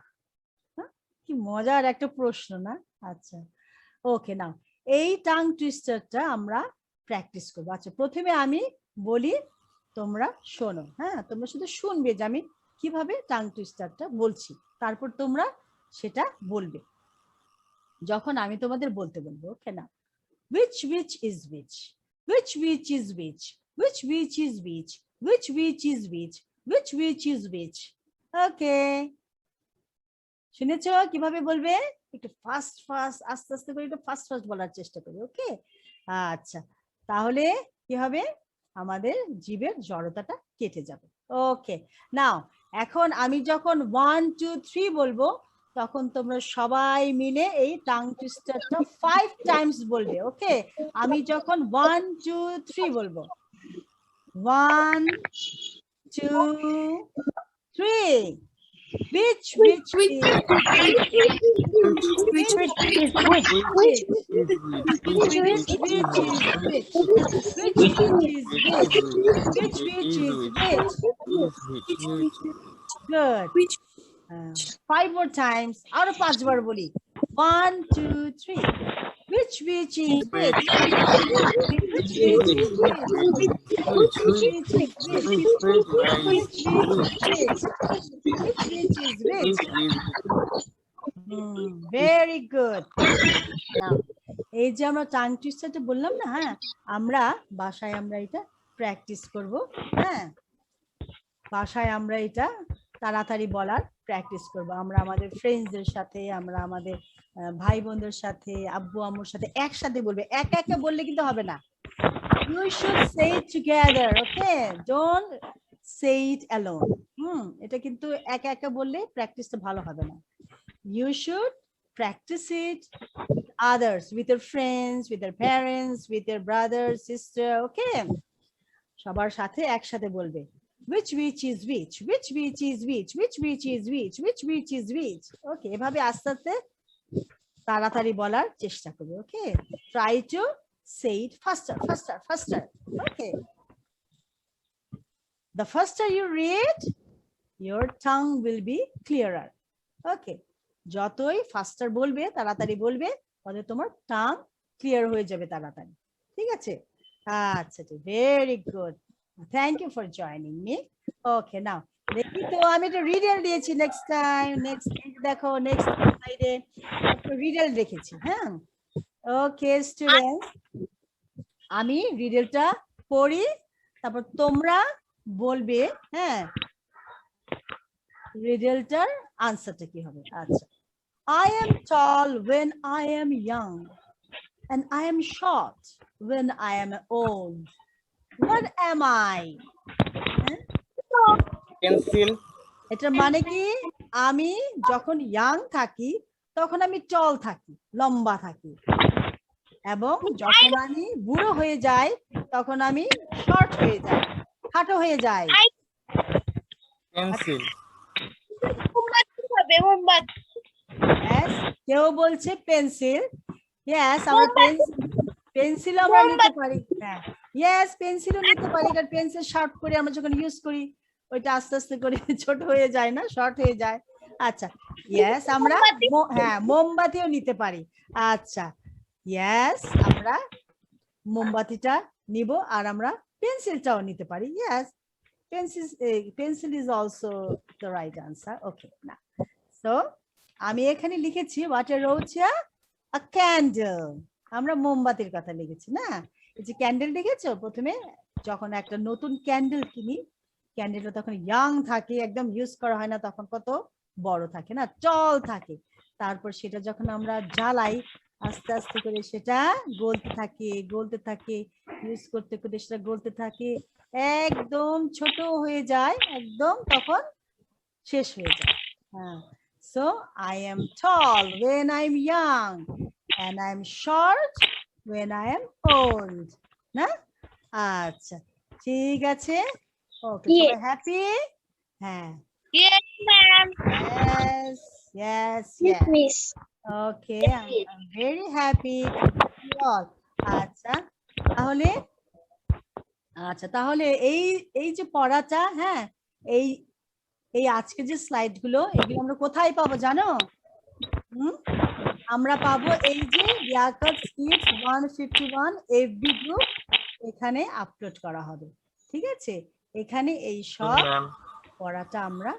কি মজার একটা প্রশ্ন না? আচ্ছা, ওকে, নাও এই টাং টুইস্টারটা আমরা প্র্যাকটিস করবো। আচ্ছা, প্রথমে আমি বলি, তোমরা শোনো। হ্যাঁ, তোমরা শুধু শুনবে যে আমি কিভাবে টাং টুইস্টারটা বলছি, তারপর তোমরা সেটা বলবে যখন আমি তোমাদের বলতে বলবো। ওকে, না, which is which, which is which, which is which, which is which, which is which. ওকে, শুনেছো কিভাবে বলবে? একটু ফাস্ট আস্তে আস্তে করে একটু ফাস্ট বলার চেষ্টা করি। ওকে, আচ্ছা, তাহলে কি হবে, আমাদের জিভের জড়তাটা কেটে যাবে। ওকে, নাও এখন আমি যখন 1 2 3 বলবো, তখন তোমরা সবাই মিলে এই টাং টুইস্টারটা 5 টাইমস বলবে। ওকে, আমি যখন 1 2 3 বলবো, 1 2 3, which is which, which is which, which is which, good. 5 more times, আরো 5 বার বলি, 1 2 3, which is which, which is which. Very good. Now, এই যে আমরা টাং টুইস্টারটা বললাম না, হ্যাঁ, আমরা বাসায় আমরা এটা প্র্যাকটিস করব। হ্যাঁ, বাসায় আমরা এটা তাড়াতাড়ি বলার প্র্যাকটিস করব। আমরা আমাদের ফ্রেন্ডসদের সাথে, আমরা আমাদের ভাই বোনদের সাথে, আব্বু আম্মুর সাথে একসাথে বলবে। একা একা বললে কিন্তু হবে না। You should say it together, okay? Don't say it alone. এটা কিন্তু একা একা বললে প্র্যাকটিসটা ভালো হবে না। You should practice it with others, with your friends, with your parents, with your brother, sister, okay? সবার সাথে একসাথে বলবে। Which is which, which is which, which is which, which is which. Okay, এভাবে আস্তে আস্তে তাড়াতাড়ি বলার চেষ্টা করবে। Okay, try to say it faster. Okay, the faster you read, your tongue will be clearer. Okay, যতই ফাস্টার বলবে, তাড়াতাড়ি বলবে, তবে তোমার টাং ক্লিয়ার হয়ে যাবে তাড়াতাড়ি। ঠিক আছে, very good. Thank you for joining me. Okay, now দেখি তো আমি একটা রিডেল দিয়েছি নেক্সট টাইম। নেক্সট দেখো নেক্সট স্লাইডে একটা রিডেল রেখেছি। হ্যাঁ, ওকে স্টুডেন্টস, আমি রিডেলটা পড়ি, তারপর তোমরা বলবে হ্যাঁ রিডেলটার আনসারটা কি হবে। আচ্ছা, I am tall when I am young and I am short when I am old. What am I? Pencil. এটার মানে কি, আমি যখন ইয়াং থাকি তখন আমি টল থাকি, লম্বা থাকি, এবং যখন আমি বুড়ো হয়ে যাই তখন আমি শর্ট হয়ে যাই, খাটো হয়ে যাই। Pencil. Yes, কেউ বলছে পেন্সিল। Yes, আমরা পেন্সিল আমরা নিতে পারি। হ্যাঁ, yes, পেন্সিলও নিতে পারি, কারণ পেন্সিল শার্প করে আমরা যখন ইউজ করি ওইটা আস্তে আস্তে করে ছোট হয়ে যায় না, শর্ট হয়ে যায়। আচ্ছা, yes, আমরা হ্যাঁ মোমবাতিও নিতে পারি। আচ্ছা, yes, আমরা মোমবাতিটা নিব আর আমরা পেন্সিলটাও নিতে পারি। Yes, pencil is also the right answer. Okay, now so আমি এখানে লিখেছি what I wrote here, a candle. আমরা মোমবাতির কথা লিখেছি না। এই যে ক্যান্ডেল দেখেছো, প্রথমে যখন একটা নতুন ক্যান্ডেল কিনি, ক্যান্ডেলটা তখন ইয়াং থাকে, একদম ইউজ করা হয় না, তখন কত বড় থাকে না, টল থাকে। তারপর সেটা যখন আমরা জ্বালাই আস্তে আস্তে করে সেটা গলতে থাকে, ইউজ করতে করতে সেটা গলতে থাকে, একদম ছোট হয়ে যায়, একদম তখন শেষ হয়ে যায়। হ্যাঁ, so I am tall when I'm young and I'm short when I am old. না? আচ্ছা, ঠিক আছে। ওকে, সবাই হ্যাপি? হ্যাঁ, Yes, ma'am. yes, yes, Yes, yes. miss. Okay, I'm very happy to meet you all. আচ্ছা, তাহলে এই যে পড়াটা, হ্যাঁ, এই আজকে যে স্লাইড গুলো, এগুলো আমরা কোথায় পাবো জানো? আমরা পাবো এই যে লিয়াকত কিডস 151 FB গ্রুপ, এখানে আপলোড করা হবে। ঠিক আছে, এখানে এই সব পড়াটা আমরা,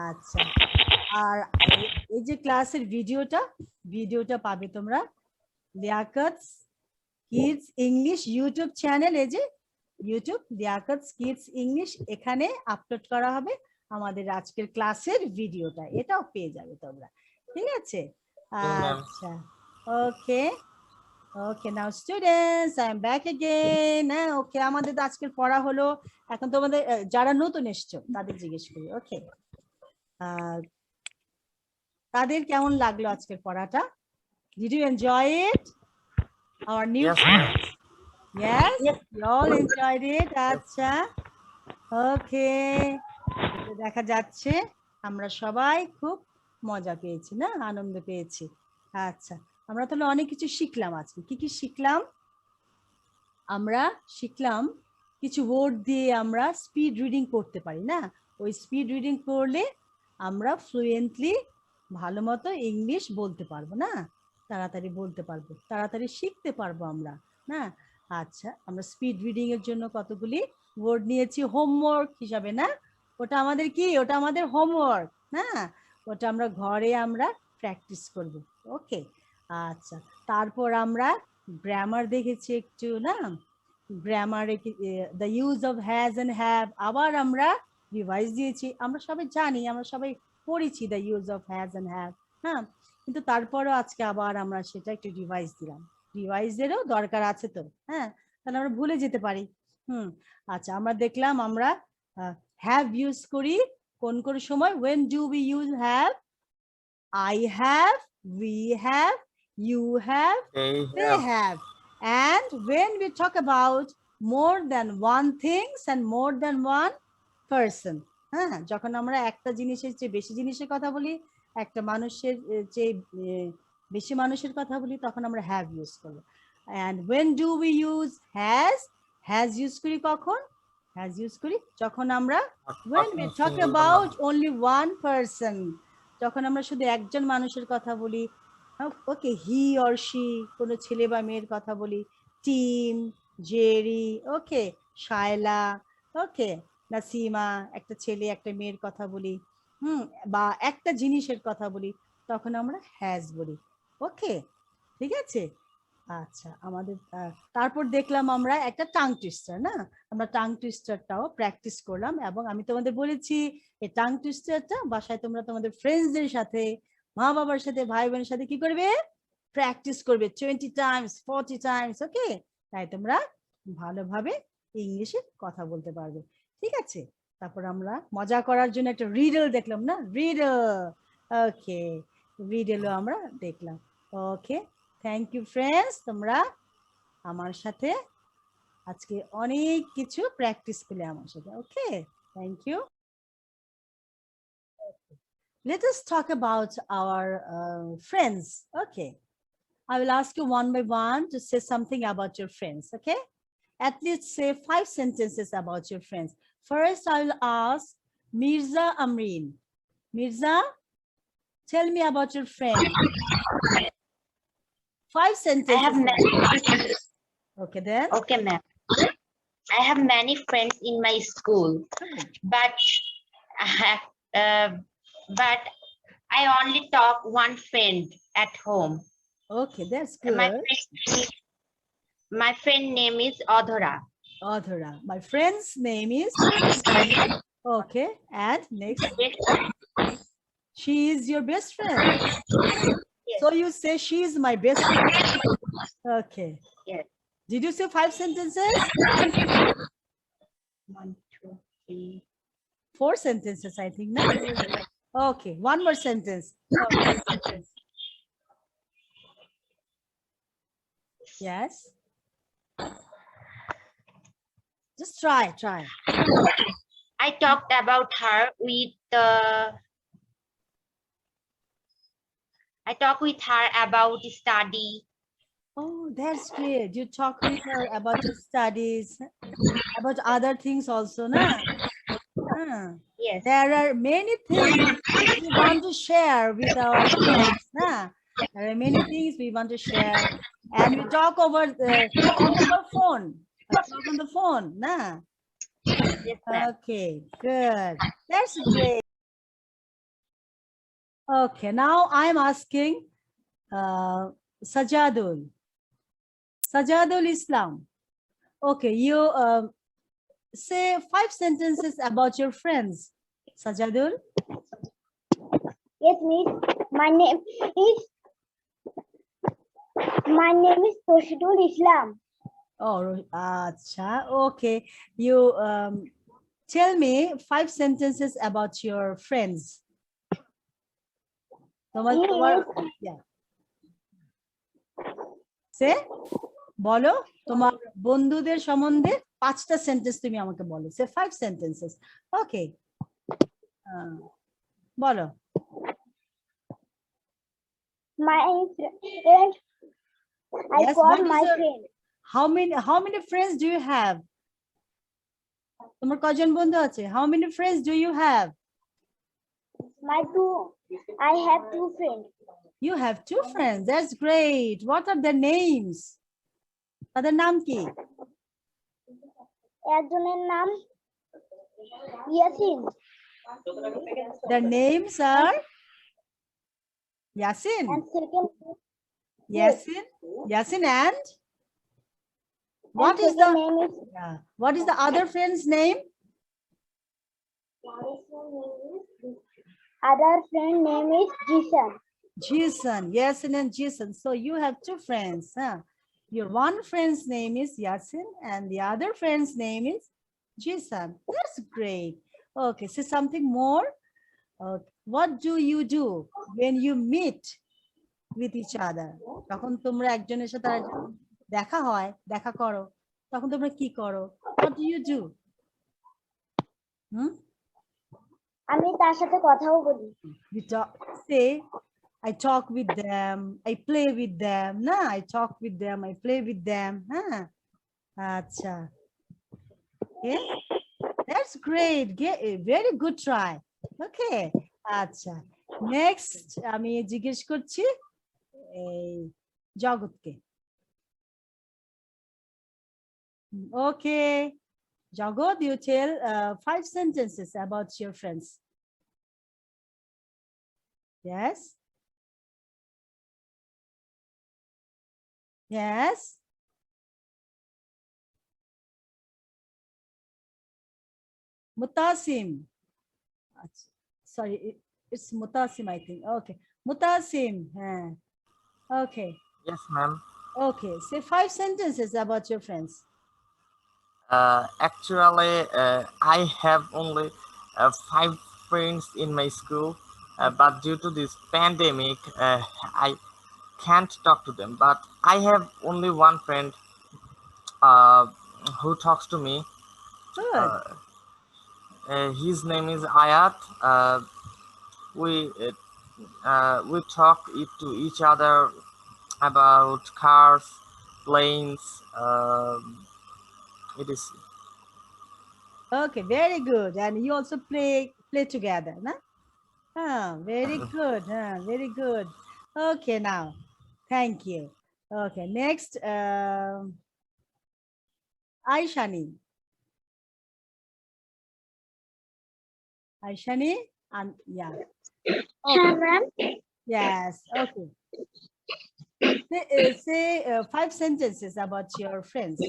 আচ্ছা, আর এই যে ক্লাসের ভিডিওটা পাবে তোমরা Liaquat kids English YouTube channel, এই যে ইউটিউব লিয়াকত কিডস ইংলিশ, এখানে আপলোড করা হবে আমাদের আজকের ক্লাসের ভিডিওটা, এটাও পেয়ে যাবে তোমরা। ঠিক আছে, আচ্ছা, okay okay, now students I am back again. Okay, আমাদের তো আজকের পড়া হলো। এখন তোমাদের যারা নতুন এসছো তাদের জিজ্ঞেস করি, ওকে, তাদের কেমন লাগলো আজকের পড়াটা? Did you enjoy it? Our new friends? Yes, you all enjoyed it. আচ্ছা, ওকে, দেখা যাচ্ছে আমরা সবাই খুব মজা পেয়েছি না, আনন্দ পেয়েছি। আচ্ছা, আমরা তাহলে অনেক কিছু শিখলাম আজকে। কি কি শিখলাম? আমরা শিখলাম কিছু ওয়ার্ড দিয়ে আমরা স্পিড রিডিং করতে পারি না। ওই স্পিড রিডিং করলে আমরা ফ্লুয়েন্টলি ভালো মতো ইংলিশ বলতে পারবো না, তাড়াতাড়ি বলতে পারবো, তাড়াতাড়ি শিখতে পারবো আমরা না। আচ্ছা, আমরা স্পিড রিডিং এর জন্য কতগুলি ওয়ার্ড নিয়েছি হোমওয়ার্ক হিসাবে না। ওটা আমাদের কি, ওটা আমাদের হোমওয়ার্ক না, ওটা আমরা ঘরে আমরা প্র্যাকটিস করব। ওকে, আচ্ছা, তারপর আমরা গ্রামার দেখেছি একটু না, গ্রামারে the use of has and have আবার আমরা রিভাইজ দিয়েছি। আমরা সবাই জানি, আমরা সবাই পড়েছি the use of has and have, হ্যাঁ, কিন্তু তারপরও আজকে আবার আমরা সেটা একটু রিভাইজ দিলাম। রিভাইজেরও দরকার আছে তো, হ্যাঁ, তাহলে আমরা ভুলে যেতে পারি। আচ্ছা, আমরা দেখলাম আমরা হ্যাভ ইউজ করি কোন কোন সময়। when do we use have? I have, we have, you have, they have. And when we talk about more than one things and more than one person, হ্যাঁ, যখন আমরা একটা জিনিসের চেয়ে বেশি জিনিসের কথা বলি, একটা মানুষের চেয়ে বেশি মানুষের কথা বলি, তখন আমরা হ্যাভ ইউজ করব। and when do we use has use করি কখন? has ইউজ করি যখন আমরা when we talk about only one person, যখন আমরা শুধু একজন মানুষের কথা বলি, ওকে, হি অর শি, কোনো ছেলে বা মেয়ের কথা বলি। টিম, জেরি, ওকে, শায়লা, ওকে, নাসিমা, একটা ছেলে একটা মেয়ের কথা বলি, বা একটা জিনিসের কথা বলি, তখন আমরা হ্যাজ বলি। ওকে, ঠিক আছে। আচ্ছা, আমাদের তারপর দেখলাম আমরা একটা টাং টুইস্টার, না? আমরা টাং টুইস্টারটাও প্র্যাকটিস করলাম, এবং আমি তোমাদের বলেছি এই টাং টুইস্টারটা বাসায় তোমরা তোমাদের ফ্রেন্ডসদের সাথে, মা বাবার সাথে, ভাই বোনের সাথে কি করবে? প্র্যাকটিস করবে 20 টাইমস 40 টাইমস। ওকে, তাই তোমরা ভালোভাবে ইংলিশে কথা বলতে পারবে। ঠিক আছে, তারপর আমরা মজা করার জন্য একটা রিডল দেখলাম, না? রিডল, ওকে, রিডলও আমরা দেখলাম। ওকে, থ্যাংক ইউ ফ্রেন্ডস, তোমরা আমার সাথে আজকে অনেক কিছু প্র্যাকটিস করলে আমার সাথে। Okay, thank you. Let us talk about our friends. Okay, I will ask you one by one to say something about your friends. Okay, at least say 5 sentences about your friends. First, I will ask Mirza Amreen. Mirza, tell me about your friend. 5 sentences. I have many. Okay, then. Okay, ma'am. I have many friends in my school, but I only talk one friend at home. Okay, that's good. My friend name is Adhara. Adhara. My friend's name is. Okay, and next. She is your best friend. Yes. So you say she is my best friend. Okay. Yes. Did you say 5 sentences? 1, 2, 3. 4 sentences, I think. No? Okay, one more sentence. Okay. Yes. Just try. I talked about her with I talk with her about study. Oh, that's great. You talk with her about your studies, about other things also, no? Yes. There are many things we want to share with our friends. Nah? There are many things we want to share, and we talk over phone. Talk on the phone. Nah? Yes, ma'am. Okay, good. That's great. Okay, now I'm asking Sajadul Islam. Okay, you say 5 sentences about your friends. Sajadul. Yes, miss. My name is Toshidul Islam. Oh, acha. Okay, you tell me 5 sentences about your friends. Yeah. Say, বলো তোমার বন্ধুদের সম্বন্ধে 5টা সেন্টেন্স তুমি আমাকে বলো। Say 5 sentences. Okay. বলো। My friend. I Yes, call what is my your- friend. How many friends do you have? তোমার কজন বন্ধু আছে? How many friends do you have? I have 2 friends. You have 2 friends. That's great. What are their names? তাদের নাম কি? একজনের নাম Yasin. Their names are Yasin. And second, Yasin and what is the name is what is the other friend's name? Other friend name is Jisan. Jason. Yasin and Jason. So you have 2 friends, huh? Your one friend's name is Yasin and the other friend's name is Jason. That's great. Okay, say something more. What do you do when you meet with each other? যখন তোমরা একজনের সাথে আরেকজন দেখা করো, তখন তোমরা কি করো? What do you do? আমি তার সাথে কথাও বলি। You say, I talk with them, I play with them. No, I talk with them, I play with them. Huh? Acha. Okay, that's great. Very good try. Okay. Acha. Next, আমি জিজ্ঞেস করছি এই জগৎকে। Okay, Jagot, you tell 5 sentences about your friends. Yes. Yes. Mutasim. Sorry, it's Mutasim, I think. Okay. Mutasim. Okay. Yes, ma'am. Okay. Say 5 sentences about your friends. Actually, I have only 5 friends in my school, but due to this pandemic, I can't talk to them. But I have only one friend who talks to me. Good. His name is Ayat. We talk to each other about cars, planes, etc. Okay, very good. And you also play together, na? Very good. Very good. Okay, now, thank you. Okay, next, Aishani. Aishani, and yeah. Okay. ma'am. Yes. Okay. Say 5 sentences about your friends.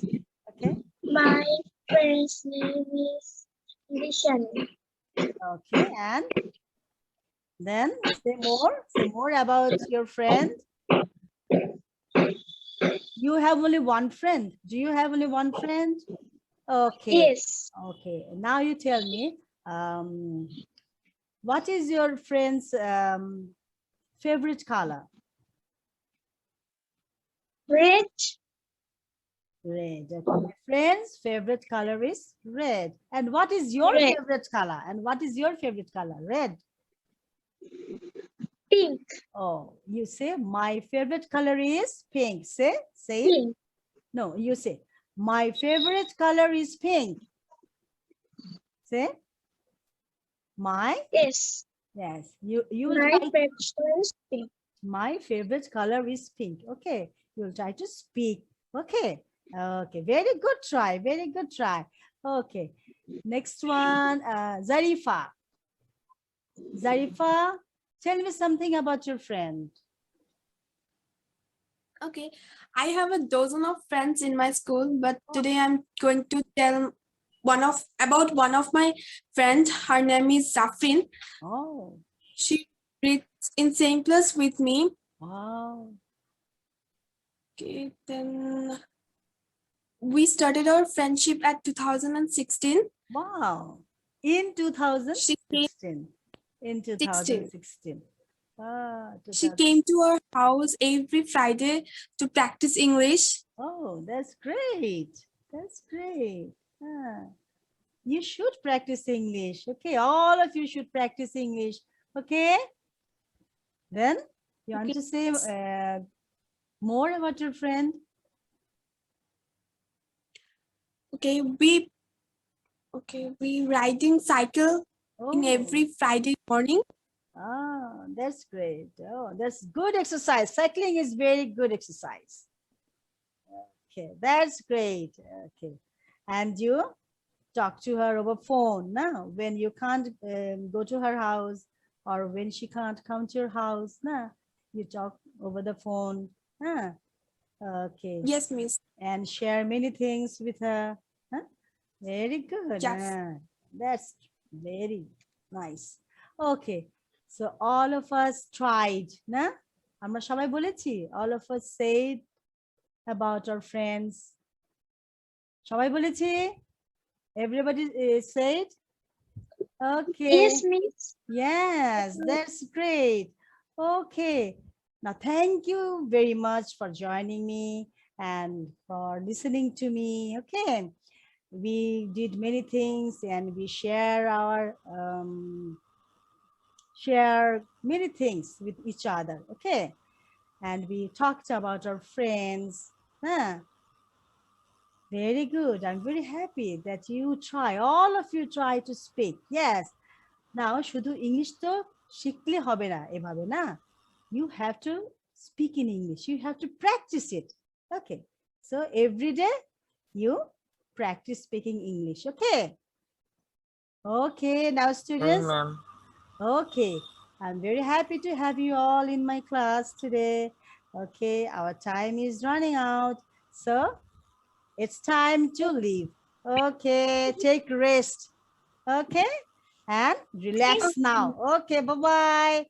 Okay. My friend's name is Dishan. Okay, and then say more about your friend. You have only one friend. Do you have only one friend? Okay. Yes. Okay. Now you tell me, what is your friend's favorite color? Red. Red. Okay. My friend's favorite color is red. And what is your Red. favorite color? And what is your favorite color? Red. Pink. Oh, you say my favorite color is pink. Say it. Pink. No, you say my favorite color is pink. Say my. Yes. Yes. You will My try. favorite color is pink. My favorite color is pink. Okay. You'll try to speak. Okay. Okay. Very good try. Very good try. Okay. Next one, Zarifa. Zarifa, tell me something about your friend. Okay, I have a dozen of friends in my school, but today I'm going to tell about one of my friends. Her name is Zafin. Oh, She reads in same class with me. wow. Okay, then we started our friendship at 2016. Wow. In 2016. In 2016. She came to our house every Friday to practice English. Oh, that's great. That's great. You should practice English. Okay, all of you should practice English. Okay. Then you want to say more about your friend? Okay, we riding cycle in Oh. every Friday morning. That's great. Oh, that's good exercise. Cycling is very good exercise. Okay, that's great. Okay, and you talk to her over phone now when you can't go to her house, or when she can't come to your house. Now you talk over the phone. Okay. Yes, miss. And share many things with her. Very good. Yes. That's very nice. Okay. So all of us tried, na? Amra shobai bolechi. All of us said about our friends. Shobai bolechi? Everybody said? Okay. Yes, miss. Yes, that's great. Okay. Now, thank you very much for joining me and for listening to me. Okay. We did many things and we share many things with each other. Okay. And we talked about our friends. Very good. I'm very happy that you try, all of you try to speak. Yes. Now, শুধু English তো শিখলে হবে না এভাবে না. You have to speak in English. You have to practice it. Okay. So every day you practice speaking English. Okay. Okay. Now, Okay, students. ma'am. Okay. I'm very happy to have you all in my class today. Okay. Our time is running out. So it's time to leave. Okay. Take rest. Okay. And relax now. Okay. Bye-bye.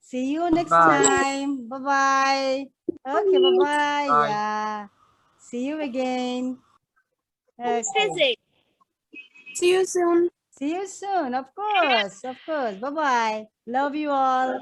See you next Bye. time. Bye-bye. Okay, bye-bye. Bye. Yeah. See you again. Okay. Physics. See you soon. See you soon. Of course. Of course. Bye-bye. Love you all.